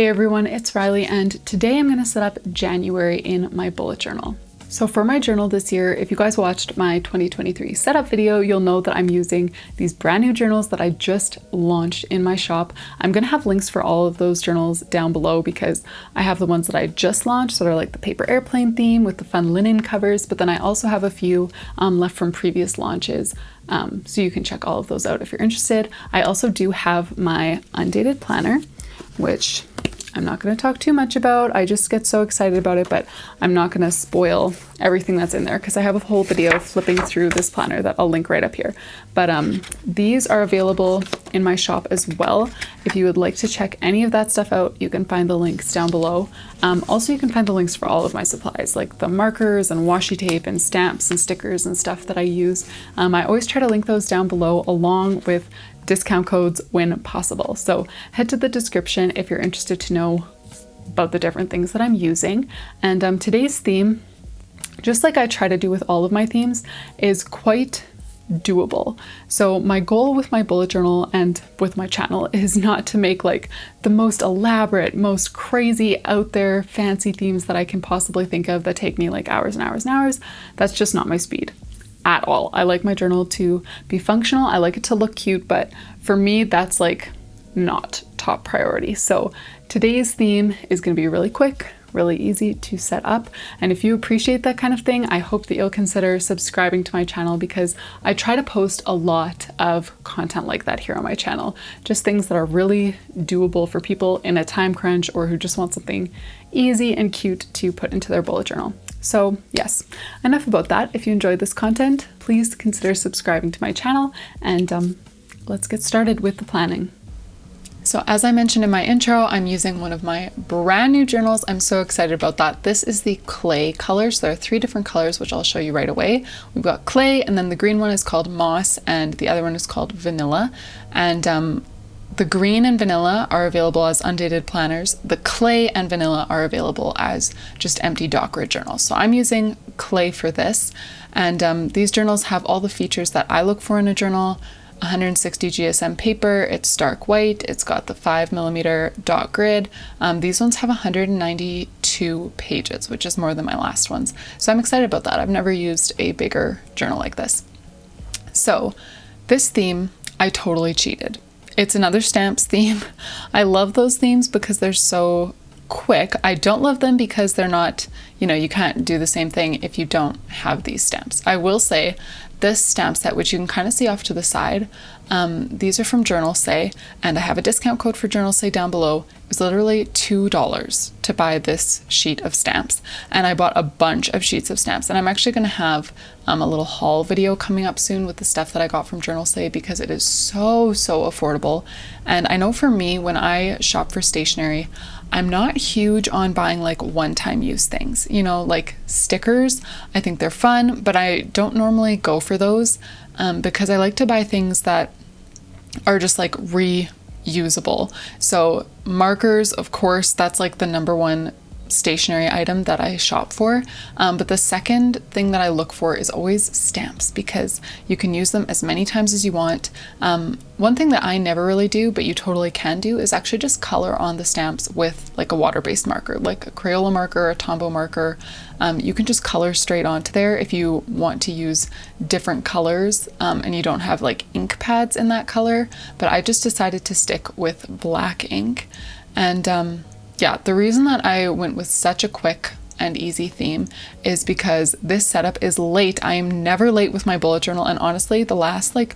Hey everyone, it's Riley, and today I'm going to set up January in my bullet journal. So for my journal this year, if you guys watched my 2023 setup video, you'll know that I'm using these brand new journals that I just launched in my shop. I'm going to have links for all of those journals down below because I have the ones that I just launched that are like the paper airplane theme with the fun linen covers, but then I also have a few left from previous launches. So you can check all of those out if you're interested. I also do have my undated planner, which I'm not going to talk too much about. I just get so excited about it, but I'm not going to spoil everything that's in there because I have a whole video flipping through this planner that I'll link right up here. But these are available in my shop as well. If you would like to check any of that stuff out, you can find the links down below. Also, you can find the links for all of my supplies, like the markers and washi tape and stamps and stickers and stuff that I use. I always try to link those down below along with discount codes when possible. So head to the description if you're interested to know about the different things that I'm using. And today's theme, just like I try to do with all of my themes, is quite doable. So my goal with my bullet journal and with my channel is not to make like the most elaborate, most crazy out there fancy themes that I can possibly think of that take me like hours and hours and hours. That's just not my speed at all. I like my journal to be functional. I like it to look cute, but for me, that's like not top priority. So today's theme is going to be really quick, really easy to set up. And if you appreciate that kind of thing, I hope that you'll consider subscribing to my channel because I try to post a lot of content like that here on my channel. Just things that are really doable for people in a time crunch or who just want something easy and cute to put into their bullet journal. So yes, enough about that. If you enjoyed this content, please consider subscribing to my channel and let's get started with the planning. So as I mentioned in my intro, I'm using one of my brand new journals. I'm so excited about that. This is the clay colors. There are 3 different colors, which I'll show you right away. We've got clay, and then the green one is called moss, and the other one is called vanilla. And the green and vanilla are available as undated planners. The clay and vanilla are available as just empty doc grid journals. So I'm using clay for this. And these journals have all the features that I look for in a journal. 160 GSM paper, it's stark white, it's got the 5mm dot grid. These ones have 192 pages, which is more than my last ones. So I'm excited about that. I've never used a bigger journal like this. So this theme, I totally cheated. It's another stamps theme. I love those themes because they're so quick. I don't love them because they're not, you can't do the same thing if you don't have these stamps. I will say this stamp set, which you can kind of see off to the side, these are from Journal Say, and I have a discount code for Journal Say down below. It was literally $2 to buy this sheet of stamps, and I bought a bunch of sheets of stamps, and I'm actually going to have a little haul video coming up soon with the stuff that I got from Journal Say because it is so affordable. And I know for me, when I shop for stationery, I'm not huge on buying like one-time use things, like stickers. I think they're fun, but I don't normally go for those because I like to buy things that are just like reusable. So markers, of course, that's like the number one stationery item that I shop for. But the second thing that I look for is always stamps because you can use them as many times as you want. One thing that I never really do, but you totally can do, is actually just color on the stamps with like a water-based marker, like a Crayola marker, a Tombow marker. You can just color straight onto there if you want to use different colors and you don't have like ink pads in that color. But I just decided to stick with black ink. And yeah, the reason that I went with such a quick and easy theme is because this setup is late. I am never late with my bullet journal, and honestly, the last like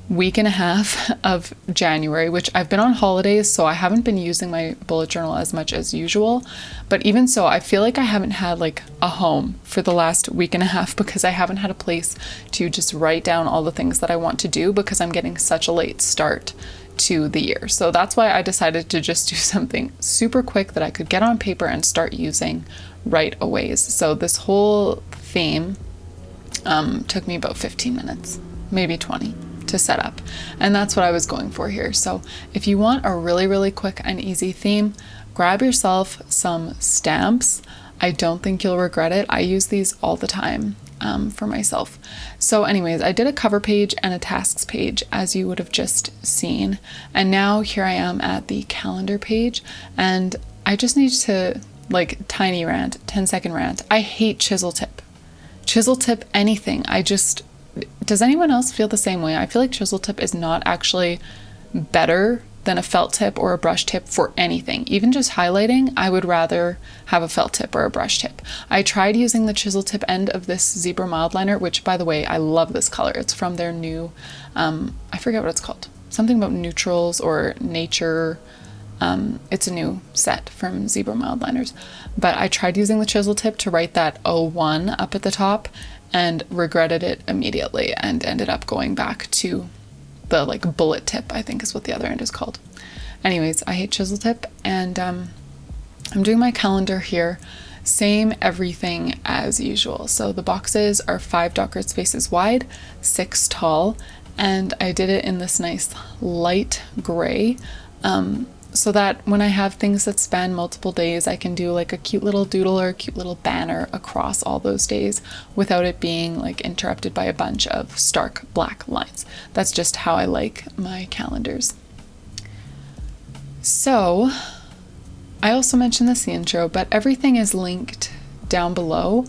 week and a half of January, which I've been on holidays, so I haven't been using my bullet journal as much as usual. But even so, I feel like I haven't had like a home for the last week and a half because I haven't had a place to just write down all the things that I want to do because I'm getting such a late start to the year. So that's why I decided to just do something super quick that I could get on paper and start using right away. So this whole theme took me about 15 minutes, maybe 20 to set up. And that's what I was going for here. So if you want a really quick and easy theme, grab yourself some stamps. I don't think you'll regret it. I use these all the time. for myself. So anyways, I did a cover page and a tasks page, as you would have just seen. And now here I am at the calendar page, and I just need to, like, tiny rant, 10-second rant. I hate chisel tip. Chisel tip anything. Does anyone else feel the same way? I feel like chisel tip is not actually better than a felt tip or a brush tip for anything. Even just highlighting, I would rather have a felt tip or a brush tip. I tried using the chisel tip end of this Zebra Mild Liner, which, by the way, I love this color. It's from their new, I forget what it's called. Something about neutrals or nature. It's a new set from Zebra Mild Liners. But I tried using the chisel tip to write that 01 up at the top and regretted it immediately and ended up going back to the, like, bullet tip, I think is what the other end is called. Anyways, I hate chisel tip, and I'm doing my calendar here. Same everything as usual. So the boxes are 5 dot grid spaces wide, 6 tall, and I did it in this nice light gray, so that when I have things that span multiple days, I can do like a cute little doodle or a cute little banner across all those days without it being like interrupted by a bunch of stark black lines. That's just how I like my calendars. So I also mentioned this in the intro, but everything is linked down below.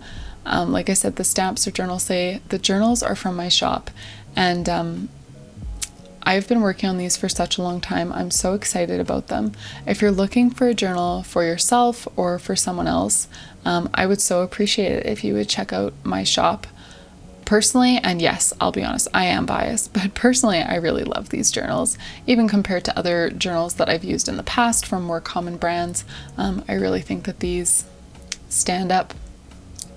Like I said, the stamps or journals say the journals are from my shop, and I've been working on these for such a long time. I'm so excited about them. If you're looking for a journal for yourself or for someone else, I would so appreciate it if you would check out my shop. Personally, and yes, I'll be honest, I am biased, but personally, I really love these journals. Even compared to other journals that I've used in the past from more common brands, I really think that these stand up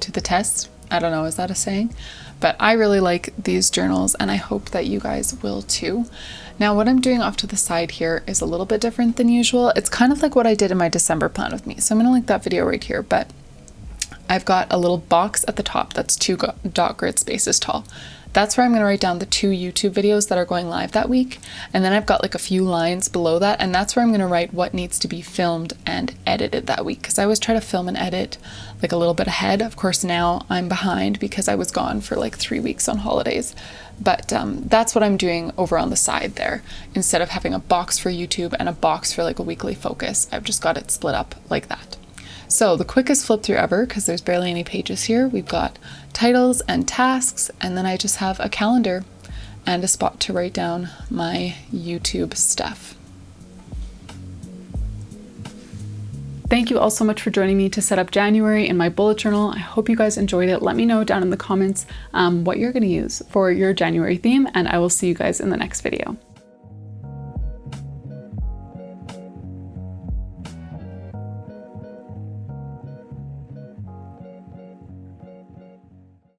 to the test. I don't know, is that a saying? But I really like these journals, and I hope that you guys will too. Now, what I'm doing off to the side here is a little bit different than usual. It's kind of like what I did in my December plan with me. So I'm gonna link that video right here, but I've got a little box at the top that's 2 dot grid spaces tall. That's where I'm going to write down the 2 YouTube videos that are going live that week. And then I've got like a few lines below that, and that's where I'm going to write what needs to be filmed and edited that week. Because I always try to film and edit like a little bit ahead. Of course, now I'm behind because I was gone for like 3 weeks on holidays. But that's what I'm doing over on the side there. Instead of having a box for YouTube and a box for like a weekly focus, I've just got it split up like that. So the quickest flip through ever, because there's barely any pages here, we've got titles and tasks, and then I just have a calendar and a spot to write down my YouTube stuff. Thank you all so much for joining me to set up January in my bullet journal. I hope you guys enjoyed it. Let me know down in the comments what you're going to use for your January theme, and I will see you guys in the next video.